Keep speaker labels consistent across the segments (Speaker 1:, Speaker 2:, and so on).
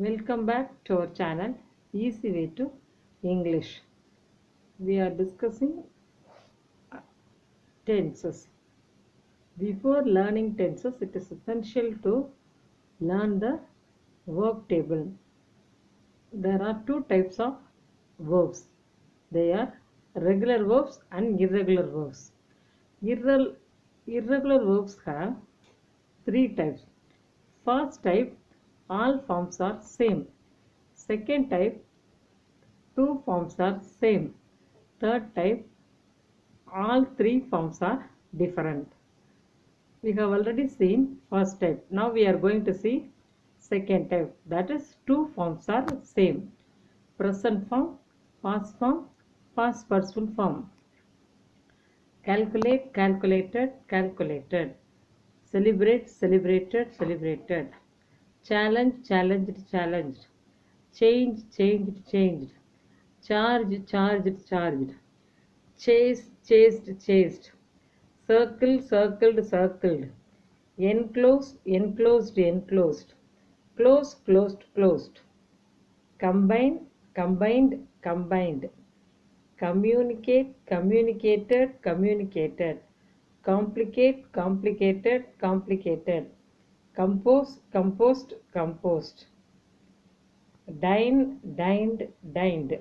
Speaker 1: Welcome back to our channel Easy Way to English. We are discussing tenses. Before learning tenses, it is essential to learn the verb table. There are two types of verbs. They are regular verbs and irregular verbs. Irregular verbs have three types. First type, all forms are same. Second type, two forms are same. Third type, all three forms are different. We have already seen first type. Now we are going to see second type. That is, two forms are same. Present form, past participle form. Calculate, calculated, calculated. Celebrate, celebrated, celebrated. Challenge, challenged, challenged. Change, changed, changed. Charge, charged, charged. Chase, chased, chased. Circle, circled, circled. Enclose, enclosed, enclosed. Close, closed, closed. Combine, combined, combined. Communicate, communicated, communicated. Complicate, complicated, complicated. Compose, composed, composed. Dine, dined, dined.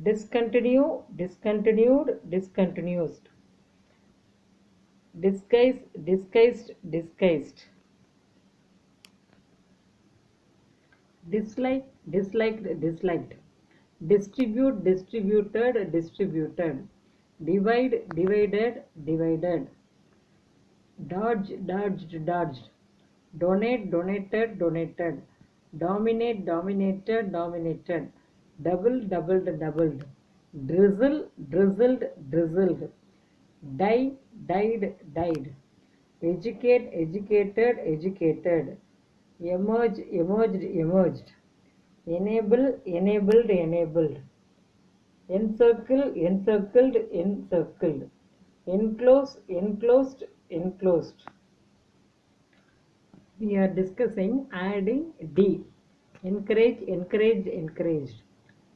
Speaker 1: Discontinue, discontinued, discontinued. Disguise, disguised, disguised. Dislike, disliked, disliked. Distribute, distributed, distributed. Divide, divided, divided. Dodge, dodged, dodged. Donate, donated, donated. Dominate, dominated, dominated. Double, doubled, doubled. Drizzle, drizzled, drizzled. Die, died, died. Educate, educated, educated. Emerge, emerged, emerged. Enable, enabled, enabled. Encircle, encircled, encircled. Enclose, enclosed, enclosed. We are discussing adding D. Encourage, encouraged, encouraged.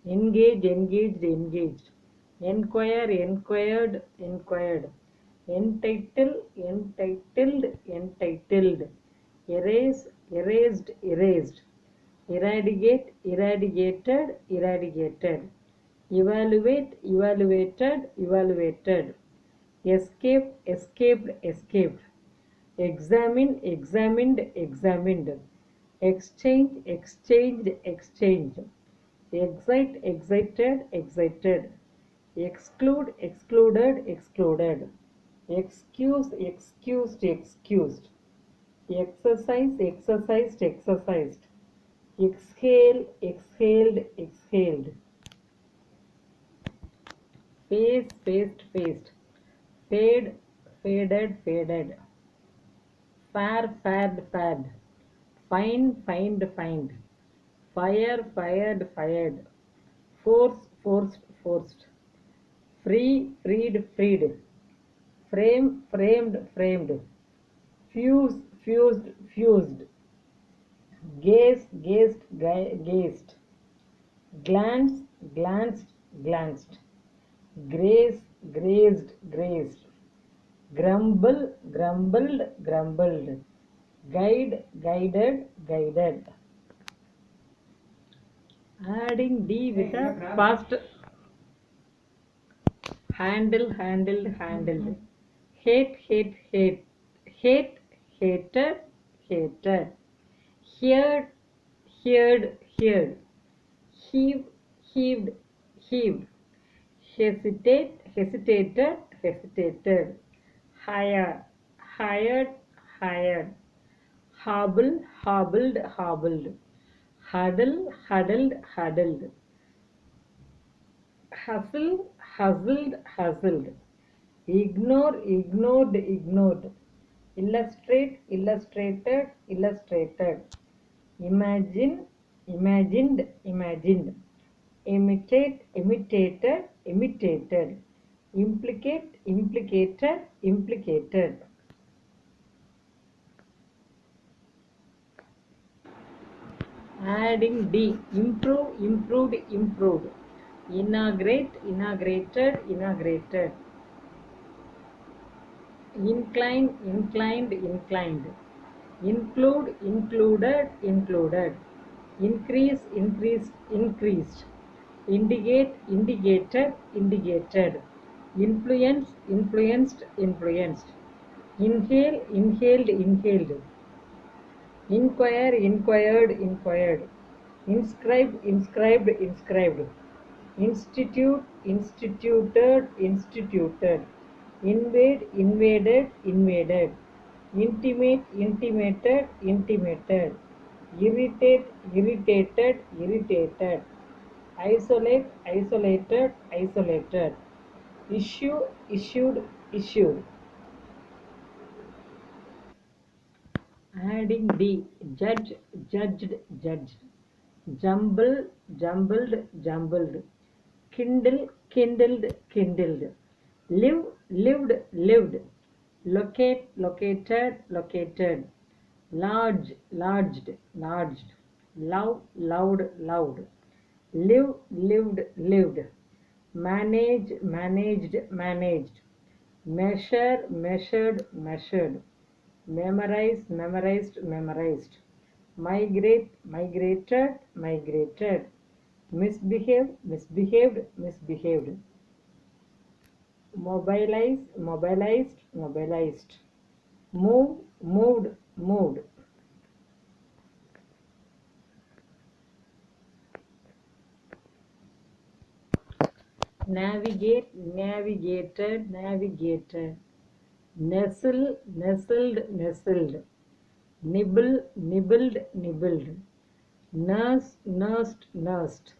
Speaker 1: Engage, engaged, engaged. Enquire, enquired, enquired. Entitle, entitled, entitled. Erase, erased, erased. Eradicate, eradicated, eradicated. Evaluate, evaluated, evaluated. Escape, escaped, escaped. Examine, examined, examined. Exchange, exchanged, exchanged. Excite, excited, excited. Exclude, excluded, excluded. Excuse, excused, excused. Exercise, exercised, exercised. Exhale, exhaled, exhaled. Face, faced, faced. Fade, faded, faded. Fare, fared, fared. Find, find, find. Fire, fired, fired. Force, forced, forced. Free, freed, freed. Frame, framed, framed. Fuse, fused, fused. Gaze, gazed, gazed. Glance, glanced, glanced. Graze, grazed, grazed. Grumble, grumbled, grumbled. Guide, guided, guided. Adding D with a past. Handle, handled, handled. Hate, hate, hate. Hate, hated, hated. Heard, heard, heard. Heave, heaved, heaved. Hesitate, hesitated, hesitated. Hire, hired, hired. Hobble, hobbled, hobbled. Huddle, huddled, huddled. Hustle, hustled, hustled. Ignore, ignored, ignored. Illustrate, illustrated, illustrated. Imagine, imagined, imagined. Imitate, imitated, imitated. Implicate, implicated, implicated. Adding D. Improve, improved, improved. Inaugurate, inaugurated, inaugurated. Incline, inclined, inclined. Include, included, included. Increase, increased, increased. Indicate, indicated, indicated. Influence, influenced, influenced. Inhale, inhaled, inhaled. Inquire, inquired, inquired. Inscribe, inscribed, inscribed. Institute, instituted, instituted. Invade, invaded, invaded. Intimate, intimated, intimated. Irritate, irritated, irritated. Isolate, isolated, isolated. Issue, issued, issued. Adding D. Judge, judged, judged. Jumble, jumbled, jumbled. Kindle, kindled, kindled. Live, lived, lived. Locate, located, located. Large, larged, larged. Love, loved, loved. Live, lived, lived. Manage, managed, managed. Measure, measured, measured. Memorize, memorized, memorized. Migrate, migrated, migrated. Misbehave, misbehaved, misbehaved. Mobilize, mobilized, mobilized. Move, moved, moved. Navigate, navigated, navigated. Nestle, nestled, nestled. Nibble, nibbled, nibbled. Nurse, nursed, nursed.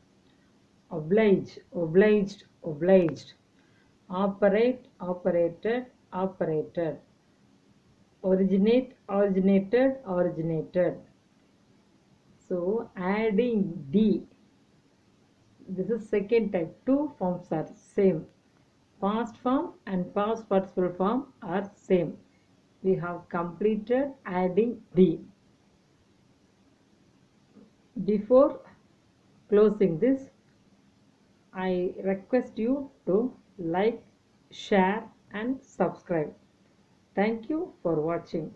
Speaker 1: Oblige, obliged, obliged. Operate, operated, operated. Originate, originated, originated. So adding D. This is second type. Two forms are same. Past form and past participle form are same. We have completed adding D. Before closing this, I request you to like, share and subscribe. Thank you for watching.